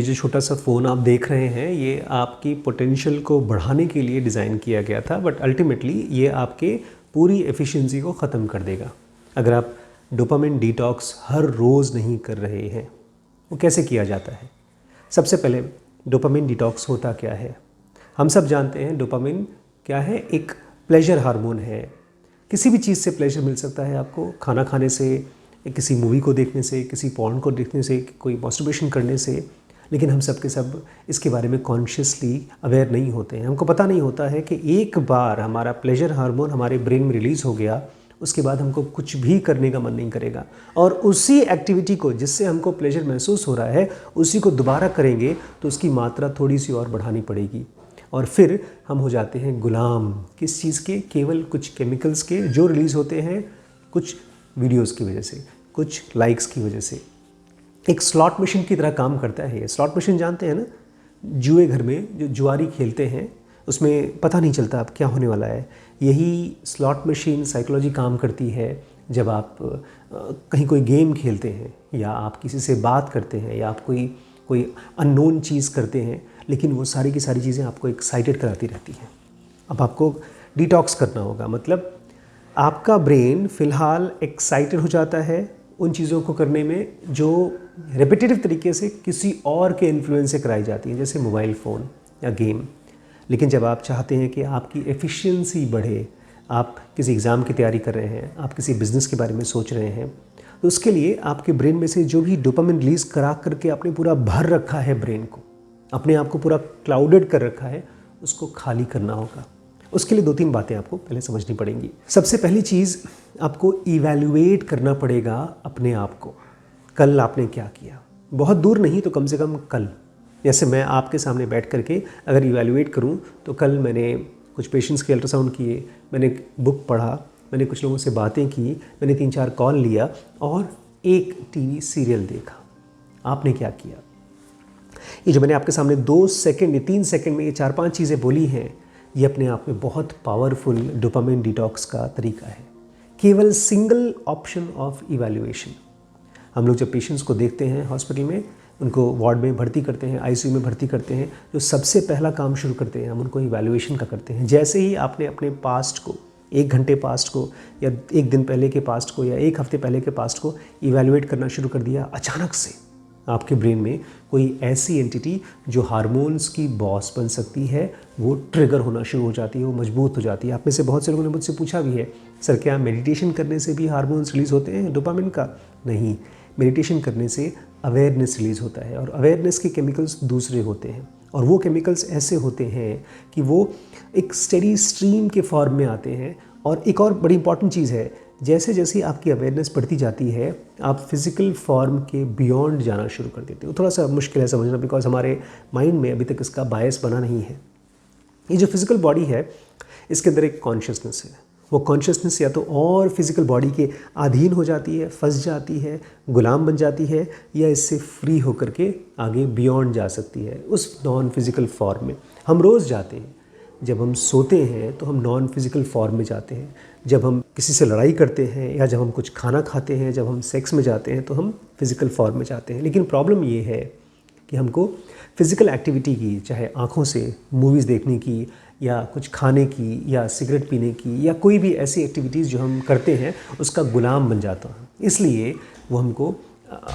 ये जो छोटा सा फ़ोन आप देख रहे हैं ये आपकी पोटेंशियल को बढ़ाने के लिए डिज़ाइन किया गया था, बट अल्टीमेटली ये आपके पूरी एफिशिएंसी को ख़त्म कर देगा अगर आप डोपामिन डिटॉक्स हर रोज़ नहीं कर रहे हैं। वो कैसे किया जाता है? सबसे पहले डोपामिन डिटॉक्स होता क्या है? हम सब जानते हैं डोपामिन क्या है, एक प्लेजर हार्मोन है। किसी भी चीज़ से प्लेजर मिल सकता है आपको, खाना खाने से, किसी मूवी को देखने से, किसी पॉर्न को देखने से, कोई मास्टरबेशन करने से। लेकिन हम सब के सब इसके बारे में कॉन्शियसली अवेयर नहीं होते हैं। हमको पता नहीं होता है कि एक बार हमारा प्लेजर हार्मोन हमारे ब्रेन में रिलीज़ हो गया, उसके बाद हमको कुछ भी करने का मन नहीं करेगा, और उसी एक्टिविटी को जिससे हमको प्लेजर महसूस हो रहा है उसी को दोबारा करेंगे तो उसकी मात्रा थोड़ी सी और बढ़ानी पड़ेगी, और फिर हम हो जाते हैं गुलाम। किस चीज़ के? केवल कुछ केमिकल्स के जो रिलीज़ होते हैं कुछ वीडियोस की वजह से, कुछ लाइक्स की वजह से। एक स्लॉट मशीन की तरह काम करता है ये। स्लॉट मशीन जानते हैं ना, जुए घर में जो जुआरी खेलते हैं उसमें पता नहीं चलता अब क्या होने वाला है। यही स्लॉट मशीन साइकोलॉजी काम करती है। जब आप कहीं कोई गेम खेलते हैं या आप किसी से बात करते हैं या आप कोई अननोन चीज़ करते हैं, लेकिन वो सारी की सारी चीज़ें आपको एक्साइटेड कराती रहती हैं। अब आपको डिटॉक्स करना होगा, मतलब आपका ब्रेन फ़िलहाल एक्साइटेड हो जाता है उन चीज़ों को करने में जो रेपिटेटिव तरीके से किसी और के इन्फ्लुएंस से कराई जाती हैं, जैसे मोबाइल फ़ोन या गेम। लेकिन जब आप चाहते हैं कि आपकी एफिशिएंसी बढ़े, आप किसी एग्ज़ाम की तैयारी कर रहे हैं, आप किसी बिज़नेस के बारे में सोच रहे हैं, तो उसके लिए आपके ब्रेन में से जो भी डोपामिन रिलीज़ करा करके आपने पूरा भर रखा है, ब्रेन को अपने आप को पूरा क्लाउडेड कर रखा है, उसको खाली करना होगा। उसके लिए 2-3 बातें आपको पहले समझनी पड़ेंगी। सबसे पहली चीज़, आपको इवैल्यूएट करना पड़ेगा अपने आप को। कल आपने क्या किया? बहुत दूर नहीं तो कम से कम कल। जैसे मैं आपके सामने बैठ करके अगर इवैल्यूएट करूं तो कल मैंने कुछ पेशेंट्स के अल्ट्रासाउंड किए, मैंने बुक पढ़ा, मैंने कुछ लोगों से बातें की, मैंने 3-4 कॉल लिया और एक टीवी सीरियल देखा। आपने क्या किया? ये जो मैंने आपके सामने 2 सेकंड या 3 सेकंड में ये 4-5 चीज़ें बोली हैं, ये अपने आप में बहुत पावरफुल डोपामिन डिटॉक्स का तरीका है। केवल सिंगल ऑप्शन ऑफ इवैल्यूएशन। हम लोग जब पेशेंट्स को देखते हैं हॉस्पिटल में, उनको वार्ड में भर्ती करते हैं, आईसीयू में भर्ती करते हैं, जो सबसे पहला काम शुरू करते हैं हम उनको इवैल्यूएशन का करते हैं। जैसे ही आपने अपने पास्ट को, 1 घंटे पास्ट को या 1 दिन पहले के पास्ट को या 1 हफ्ते पहले के पास्ट को इवैल्यूएट करना शुरू कर दिया, अचानक से आपके ब्रेन में कोई ऐसी एंटिटी जो हार्मोन्स की बॉस बन सकती है वो ट्रिगर होना शुरू हो जाती है, वो मजबूत हो जाती है। आप में से बहुत से लोगों ने मुझसे पूछा भी है, सर क्या मेडिटेशन करने से भी हार्मोन्स रिलीज़ होते हैं डोपामिन का? नहीं, मेडिटेशन करने से अवेयरनेस रिलीज़ होता है, और अवेयरनेस के केमिकल्स दूसरे होते हैं, और वो केमिकल्स ऐसे होते हैं कि वो एक स्टेडी स्ट्रीम के फॉर्म में आते हैं। और एक और बड़ी इंपॉर्टेंट चीज़ है, जैसे जैसे आपकी अवेयरनेस बढ़ती जाती है आप फिज़िकल फॉर्म के बियॉन्ड जाना शुरू कर देते हो। थोड़ा सा मुश्किल है समझना, बिकॉज हमारे माइंड में अभी तक इसका बायस बना नहीं है। ये जो फिज़िकल बॉडी है इसके अंदर एक कॉन्शियसनेस है। वो कॉन्शियसनेस या तो और फिज़िकल बॉडी के अधीन हो जाती है, फंस जाती है, गुलाम बन जाती है, या इससे फ्री होकर के आगे बियॉन्ड जा सकती है उस नॉन फिज़िकल फॉर्म में। हम रोज़ जाते हैं, जब हम सोते हैं तो हम नॉन फिज़िकल फॉर्म में जाते हैं, जब हम किसी से लड़ाई करते हैं या जब हम कुछ खाना खाते हैं, जब हम सेक्स में जाते हैं तो हम फिज़िकल फॉर्म में जाते हैं। लेकिन प्रॉब्लम ये है कि हमको फ़िज़िकल एक्टिविटी की, चाहे आँखों से मूवीज़ देखने की या कुछ खाने की या सिगरेट पीने की या कोई भी ऐसी एक्टिविटीज़ जो हम करते हैं, उसका गुलाम बन जाता है। इसलिए वो हमको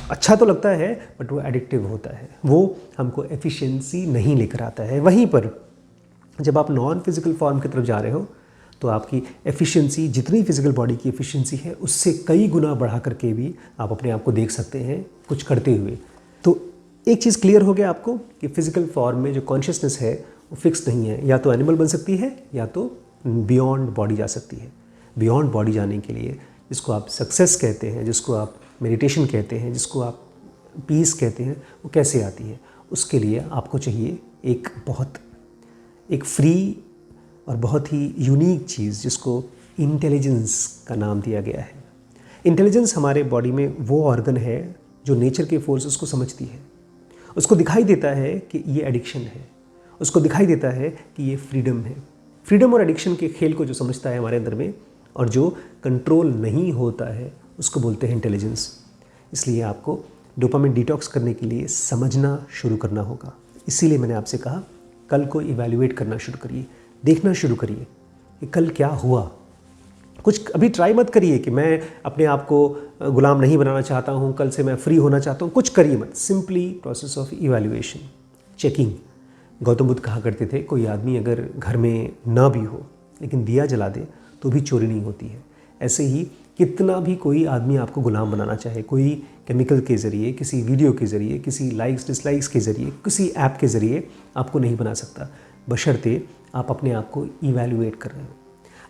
अच्छा तो लगता है बट वो एडिक्टिव होता है, वो हमको एफिशिएंसी नहीं लेकर आता है। वहीं पर जब आप नॉन फिज़िकल फॉर्म की तरफ जा रहे हो तो आपकी एफिशिएंसी, जितनी फिज़िकल बॉडी की एफिशिएंसी है उससे कई गुना बढ़ा करके भी आप अपने आप को देख सकते हैं कुछ करते हुए। तो एक चीज़ क्लियर हो गया आपको कि फ़िज़िकल फॉर्म में जो कॉन्शियसनेस है वो फिक्स नहीं है, या तो एनिमल बन सकती है या तो बियॉन्ड बॉडी जा सकती है। बियॉन्ड बॉडी जाने के लिए, जिसको आप सक्सेस कहते हैं, जिसको आप मेडिटेशन कहते हैं, जिसको आप पीस कहते हैं, वो कैसे आती है? उसके लिए आपको चाहिए एक फ्री और बहुत ही यूनिक चीज़ जिसको इंटेलिजेंस का नाम दिया गया है। इंटेलिजेंस हमारे बॉडी में वो ऑर्गन है जो नेचर के फोर्सेस को समझती है। उसको दिखाई देता है कि ये एडिक्शन है, उसको दिखाई देता है कि ये फ्रीडम है। फ्रीडम और एडिक्शन के खेल को जो समझता है हमारे अंदर में और जो कंट्रोल नहीं होता है उसको बोलते हैं इंटेलिजेंस। इसलिए आपको डोपामिन डिटॉक्स करने के लिए समझना शुरू करना होगा। इसीलिए मैंने आपसे कहा कल को इवैल्यूएट करना शुरू करिए, देखना शुरू करिए कि कल क्या हुआ। कुछ अभी ट्राई मत करिए कि मैं अपने आप को गुलाम नहीं बनाना चाहता हूँ, कल से मैं फ्री होना चाहता हूँ, कुछ करिए मत। Simply process of evaluation, checking. Gautam Buddha कहा करते थे कोई आदमी अगर घर में ना भी हो लेकिन दिया जला दे तो भी चोरी नहीं होती है। ऐसे ही कितना भी कोई आदमी आपको गुलाम बनाना चाहे, कोई केमिकल के ज़रिए, किसी वीडियो के ज़रिए, किसी लाइक्स डिसलाइक्स के ज़रिए, किसी ऐप के ज़रिए आपको नहीं बना सकता, बशर्ते आप अपने आप को इवैल्यूएट कर रहे हो।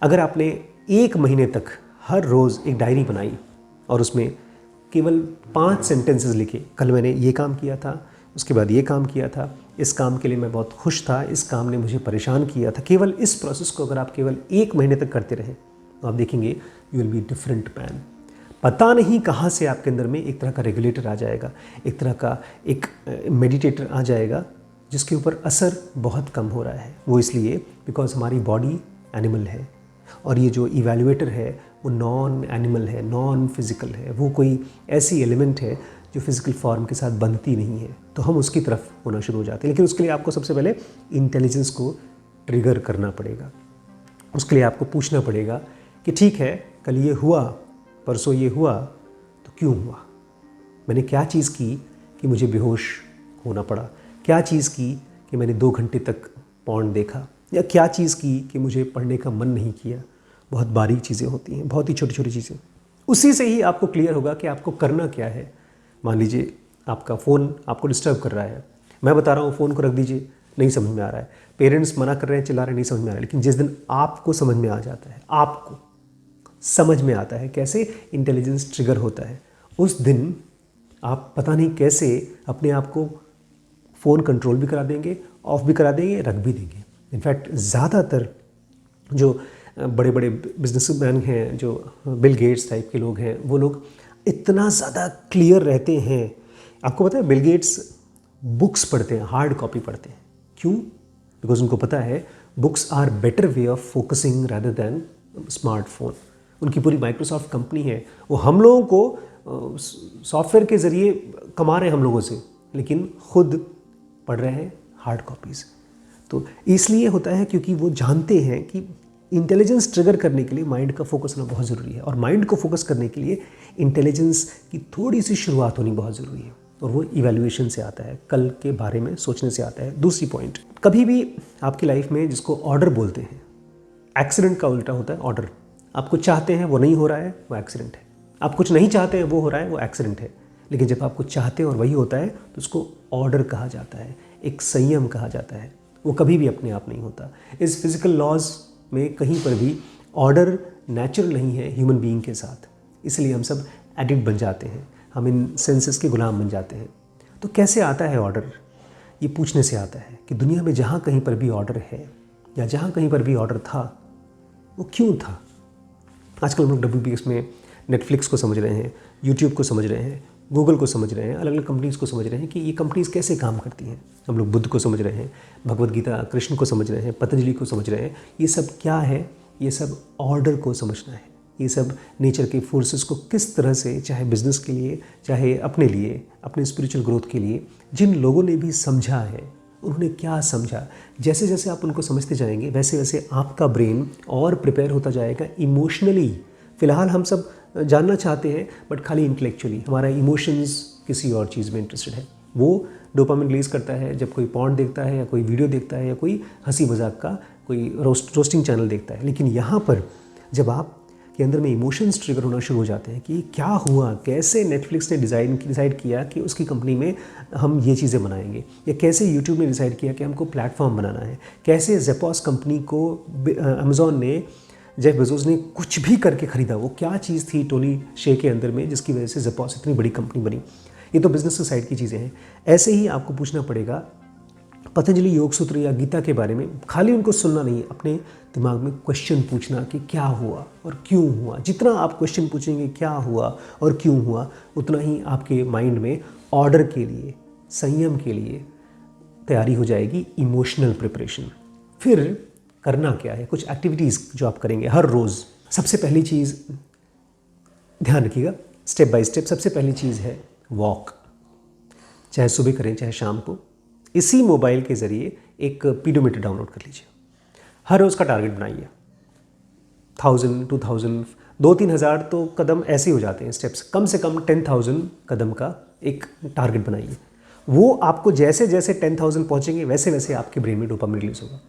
अगर आपने 1 महीने तक हर रोज़ एक डायरी बनाई और उसमें केवल 5 सेंटेंसेस लिखे, कल मैंने ये काम किया था, उसके बाद ये काम किया था, इस काम के लिए मैं बहुत खुश था, इस काम ने मुझे परेशान किया था, केवल इस प्रोसेस को अगर आप केवल 1 महीने तक करते रहे तो आप देखेंगे you will be different man. पता नहीं कहाँ से आपके अंदर में एक तरह का रेगुलेटर आ जाएगा, एक तरह का एक मेडिटेटर आ जाएगा जिसके ऊपर असर बहुत कम हो रहा है। वो इसलिए बिकॉज हमारी बॉडी एनिमल है और ये जो इवैल्यूएटर है वो नॉन एनिमल है, नॉन फिज़िकल है, वो कोई ऐसी एलिमेंट है जो फिज़िकल फॉर्म के साथ बनती नहीं है, तो हम उसकी तरफ होना शुरू हो जाते हैं। लेकिन उसके लिए आपको सबसे पहले इंटेलिजेंस को ट्रिगर करना पड़ेगा। उसके लिए आपको पूछना पड़ेगा कि ठीक है कल ये हुआ, परसों ये हुआ, तो क्यों हुआ? मैंने क्या चीज़ की कि मुझे बेहोश होना पड़ा? क्या चीज़ की कि मैंने 2 घंटे तक पॉर्न देखा? या क्या चीज़ की कि मुझे पढ़ने का मन नहीं किया? बहुत बारीक चीज़ें होती हैं, बहुत ही छोटी छोटी चीज़ें। उसी से ही आपको क्लियर होगा कि आपको करना क्या है। मान लीजिए आपका फ़ोन आपको डिस्टर्ब कर रहा है, मैं बता रहा हूँ फ़ोन को रख दीजिए, नहीं समझ में आ रहा है, पेरेंट्स मना कर रहे हैं, चिल्ला रहे हैं, नहीं समझ में आ रहा है, लेकिन जिस दिन आपको समझ में आ जाता है, आपको समझ में आता है कैसे इंटेलिजेंस ट्रिगर होता है, उस दिन आप पता नहीं कैसे अपने आप को फ़ोन कंट्रोल भी करा देंगे, ऑफ भी करा देंगे, रख भी देंगे। इनफैक्ट ज़्यादातर जो बड़े बड़े बिजनेसमैन हैं, जो बिल गेट्स टाइप के लोग हैं, वो लोग इतना ज़्यादा क्लियर रहते हैं। आपको पता है बिल गेट्स बुक्स पढ़ते हैं, हार्ड कॉपी पढ़ते हैं। क्यों? बिकॉज उनको पता है books are better way of focusing rather than smartphone. उनकी पूरी माइक्रोसॉफ्ट कंपनी है, वो हम लोगों को सॉफ्टवेयर के ज़रिए कमा रहे हैं हम लोगों से, लेकिन खुद पढ़ रहे हैं हार्ड कॉपीज़। तो इसलिए होता है क्योंकि वो जानते हैं कि इंटेलिजेंस ट्रिगर करने के लिए माइंड का फोकस होना बहुत ज़रूरी है, और माइंड को फोकस करने के लिए इंटेलिजेंस की थोड़ी सी शुरुआत होनी बहुत ज़रूरी है, और वो इवैल्यूएशन से आता है, कल के बारे में सोचने से आता है। दूसरी पॉइंट, कभी भी आपकी लाइफ में जिसको ऑर्डर बोलते हैं, एक्सीडेंट का उल्टा होता है ऑर्डर। आप कुछ चाहते हैं वो नहीं हो रहा है, वो एक्सीडेंट है। आप कुछ नहीं चाहते हैं वो हो रहा है, वो एक्सीडेंट है। लेकिन जब आप कुछ चाहते हैं और वही होता है तो उसको ऑर्डर कहा जाता है, एक संयम कहा जाता है। वो कभी भी अपने आप नहीं होता। इस फिजिकल लॉज में कहीं पर भी ऑर्डर नेचुरल नहीं है ह्यूमन बीइंग के साथ, इसलिए हम सब एडिक्ट बन जाते हैं, हम इन सेंसेस के गुलाम बन जाते हैं। तो कैसे आता है ऑर्डर? ये पूछने से आता है कि दुनिया में जहाँ कहीं पर भी ऑर्डर है या जहाँ कहीं पर भी ऑर्डर था, वो क्यों था? आजकल हम लोग WBS में नेटफ्लिक्स को समझ रहे हैं, यूट्यूब को समझ रहे हैं, गूगल को समझ रहे हैं, अलग अलग कंपनीज़ को समझ रहे हैं कि ये कंपनीज़ कैसे काम करती हैं। हम लोग बुद्ध को समझ रहे हैं, भगवद गीता कृष्ण को समझ रहे हैं, पतंजलि को समझ रहे हैं। ये सब क्या है? ये सब ऑर्डर को समझना है। ये सब नेचर के फोर्सेस को किस तरह से, चाहे बिजनेस के लिए, चाहे अपने लिए, अपने स्पिरिचुअल ग्रोथ के लिए, जिन लोगों ने भी समझा है उन्होंने क्या समझा, जैसे जैसे आप उनको समझते जाएंगे वैसे वैसे आपका ब्रेन और प्रिपेयर होता जाएगा इमोशनली। फ़िलहाल हम सब जानना चाहते हैं बट खाली इंटेलेक्चुअली, हमारा इमोशंस किसी और चीज़ में इंटरेस्टेड है। वो डोपामिन रिलीज़ करता है जब कोई पॉर्न देखता है या कोई वीडियो देखता है या कोई हंसी मजाक का कोई रोस्टिंग चैनल देखता है। लेकिन यहाँ पर जब आप के अंदर में इमोशंस ट्रिगर होना शुरू हो जाते हैं कि क्या हुआ, कैसे नेटफ्लिक्स ने डिसाइड किया कि उसकी कंपनी में हम ये चीज़ें बनाएंगे, या कैसे यूट्यूब ने डिसाइड किया कि हमको प्लेटफॉर्म बनाना है, कैसे ज़ेपॉस कंपनी को अमेज़ॉन ने, जेफ बेजोस ने कुछ भी करके ख़रीदा, वो क्या चीज़ थी टोनी शे के अंदर में जिसकी वजह से ज़ेपॉस इतनी बड़ी कंपनी बनी। ये तो बिजनेस साइड की चीज़ें हैं। ऐसे ही आपको पूछना पड़ेगा पतंजलि योग सूत्र या गीता के बारे में, खाली उनको सुनना नहीं, अपने दिमाग में क्वेश्चन पूछना कि क्या हुआ और क्यों हुआ। जितना आप क्वेश्चन पूछेंगे क्या हुआ और क्यों हुआ, उतना ही आपके माइंड में ऑर्डर के लिए, संयम के लिए तैयारी हो जाएगी, इमोशनल प्रिपरेशन। फिर करना क्या है, कुछ एक्टिविटीज़ जो आप करेंगे हर रोज़। सबसे पहली चीज़ ध्यान रखिएगा, स्टेप बाय स्टेप। सबसे पहली चीज़ है वॉक। चाहे सुबह करें चाहे शाम को, इसी मोबाइल के ज़रिए एक पीडोमीटर डाउनलोड कर लीजिए। हर रोज़ का टारगेट बनाइए, 1000, 2000, 2-3 हज़ार तो कदम ऐसे ही हो जाते हैं स्टेप्स, कम से कम 10,000 कदम का एक टारगेट बनाइए। वो आपको जैसे जैसे 10,000 पहुँचेंगे वैसे वैसे आपके ब्रेन में डोपामिन रिलीज होगा।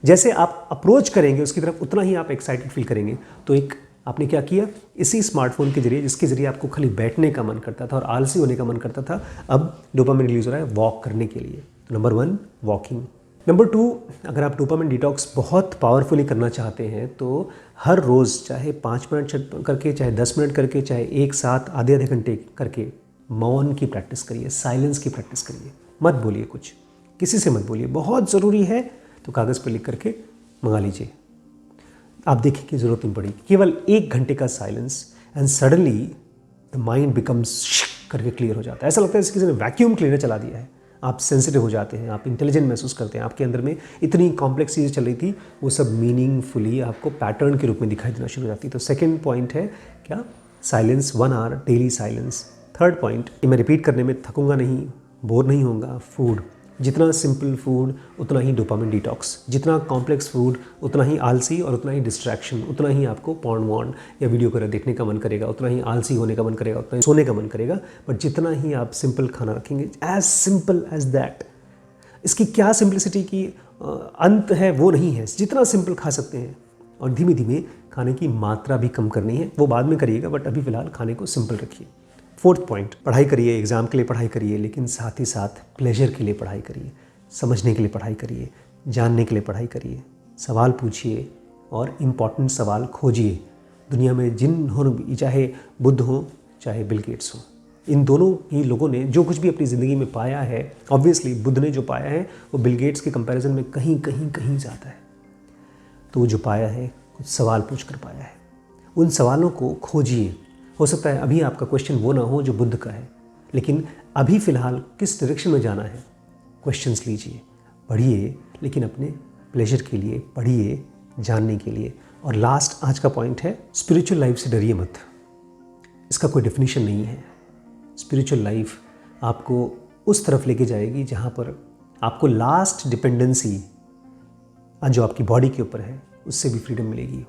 जैसे आप अप्रोच करेंगे उसकी तरफ उतना ही आप एक्साइटेड फील करेंगे। तो एक आपने क्या किया, इसी स्मार्टफोन के जरिए जिसके ज़रिए आपको खाली बैठने का मन करता था और आलसी होने का मन करता था, अब डोपामिन रिलीज हो रहा है वॉक करने के लिए। तो नंबर 1 वॉकिंग। नंबर 2, अगर आप डोपामिन डिटॉक्स बहुत पावरफुली करना चाहते हैं तो हर रोज़ चाहे 5 मिनट करके, चाहे 10 मिनट करके, चाहे एक साथ आधे घंटे करके मौन की प्रैक्टिस करिए, साइलेंस की प्रैक्टिस करिए। मत बोलिए कुछ, किसी से मत बोलिए। बहुत ज़रूरी है तो कागज़ पर लिख करके मंगा लीजिए। आप देखिए कि ज़रूरत नहीं पड़ेगी। केवल 1 घंटे का silence and suddenly the mind becomes करके क्लियर हो जाता है। ऐसा लगता है जैसे किसी ने वैक्यूम क्लीनर चला दिया है। आप सेंसिटिव हो जाते हैं, आप इंटेलिजेंट महसूस करते हैं। आपके अंदर में इतनी कॉम्प्लेक्स चीज़ें चल रही थी वो सब मीनिंगफुली आपको पैटर्न के रूप में दिखाई देना शुरू हो जाती है। तो सेकेंड पॉइंट है क्या, silence, 1 hour daily silence. Third point, ये मैं रिपीट करने में थकूंगा नहीं, बोर नहीं होऊंगा, फूड। जितना सिंपल फूड उतना ही डोपामिन डिटॉक्स, जितना कॉम्प्लेक्स फूड उतना ही आलसी और उतना ही डिस्ट्रैक्शन, उतना ही आपको पॉर्न वॉर्न या वीडियो वगैरह देखने का मन करेगा, उतना ही आलसी होने का मन करेगा, उतना ही सोने का मन करेगा। बट जितना ही आप सिंपल खाना रखेंगे, एज सिंपल एज दैट। इसकी क्या सिंपलिसिटी की अंत है वो नहीं है, जितना सिंपल खा सकते हैं। और धीमे धीमे खाने की मात्रा भी कम करनी है, वो बाद में करिएगा, बट अभी फ़िलहाल खाने को सिंपल रखिए। फोर्थ पॉइंट, पढ़ाई करिए, एग्ज़ाम के लिए पढ़ाई करिए, लेकिन साथ ही साथ प्लेजर के लिए पढ़ाई करिए, समझने के लिए पढ़ाई करिए, जानने के लिए पढ़ाई करिए, सवाल पूछिए और इम्पॉर्टेंट सवाल खोजिए। दुनिया में जिन हो, चाहे बुद्ध हो चाहे बिल गेट्स हो, इन दोनों ही लोगों ने जो कुछ भी अपनी ज़िंदगी में पाया है, ऑब्वियसली बुद्ध ने जो पाया है वो बिल गेट्स के कंपैरिजन में कहीं कहीं कहीं ज़्यादा है। तो वो जो पाया है कुछ सवाल पूछ कर पाया है। उन सवालों को खोजिए। हो सकता है अभी आपका क्वेश्चन वो ना हो जो बुद्ध का है, लेकिन अभी फ़िलहाल किस डायरेक्शन में जाना है, क्वेश्चंस लीजिए, पढ़िए, लेकिन अपने प्लेजर के लिए पढ़िए, जानने के लिए। और लास्ट आज का पॉइंट है, स्पिरिचुअल लाइफ से डरिए मत। इसका कोई डेफिनेशन नहीं है। स्पिरिचुअल लाइफ आपको उस तरफ लेके जाएगी जहाँ पर आपको लास्ट डिपेंडेंसी जो आपकी बॉडी के ऊपर है उससे भी फ्रीडम मिलेगी।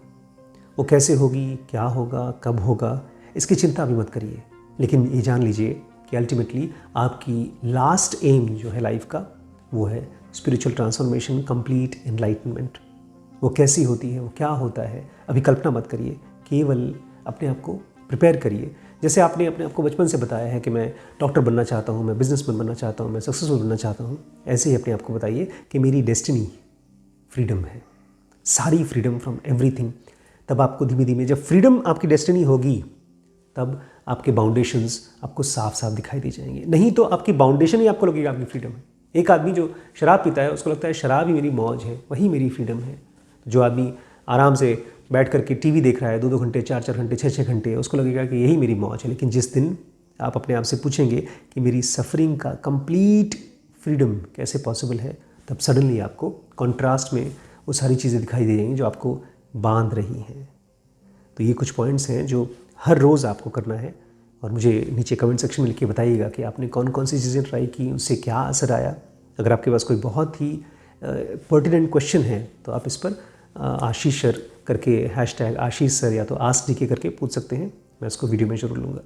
वो कैसे होगी, क्या होगा, कब होगा, इसकी चिंता अभी मत करिए, लेकिन ये जान लीजिए कि अल्टीमेटली आपकी लास्ट एम जो है लाइफ का वो है स्पिरिचुअल ट्रांसफॉर्मेशन, कंप्लीट एनलाइटनमेंट। वो कैसी होती है, वो क्या होता है, अभी कल्पना मत करिए, केवल अपने आप को प्रिपेयर करिए। जैसे आपने अपने आप को बचपन से बताया है कि मैं डॉक्टर बनना चाहता हूँ, मैं बिजनेसमैन बनना चाहता हूँ, मैं सक्सेसफुल बनना चाहता हूँ, ऐसे ही अपने आप को बताइए कि मेरी डेस्टिनी फ्रीडम है, सारी फ्रीडम फ्रॉम एवरीथिंग। तब आपको धीमे धीमे, जब फ्रीडम आपकी डेस्टिनी होगी, तब आपके बाउंडेशंस आपको साफ साफ दिखाई दे जाएंगे। नहीं तो आपकी बाउंडेशन ही आपको लगेगा आपकी फ्रीडम है। एक आदमी जो शराब पीता है उसको लगता है शराब ही मेरी मौज है, वही मेरी फ्रीडम है। जो आदमी आराम से बैठ करके टीवी देख रहा है 2-2 घंटे, 4-4 घंटे, 6-6 घंटे, उसको लगेगा कि यही मेरी मौज है। लेकिन जिस दिन आप अपने आप से पूछेंगे कि मेरी सफरिंग का कंप्लीट फ्रीडम कैसे पॉसिबल है, तब सडनली आपको कॉन्ट्रास्ट में वो सारी चीज़ें दिखाई दे जाएंगी जो आपको बांध रही हैं। तो ये कुछ पॉइंट्स हैं जो हर रोज़ आपको करना है। और मुझे नीचे कमेंट सेक्शन में लिख के बताइएगा कि आपने कौन कौन सी चीज़ें ट्राई की, उससे क्या असर आया। अगर आपके पास कोई बहुत ही पर्टिनेंट क्वेश्चन है तो आप इस पर आशीष सर करके #आशीष सर या तो आस्क डीके करके पूछ सकते हैं। मैं इसको वीडियो में जरूर लूँगा।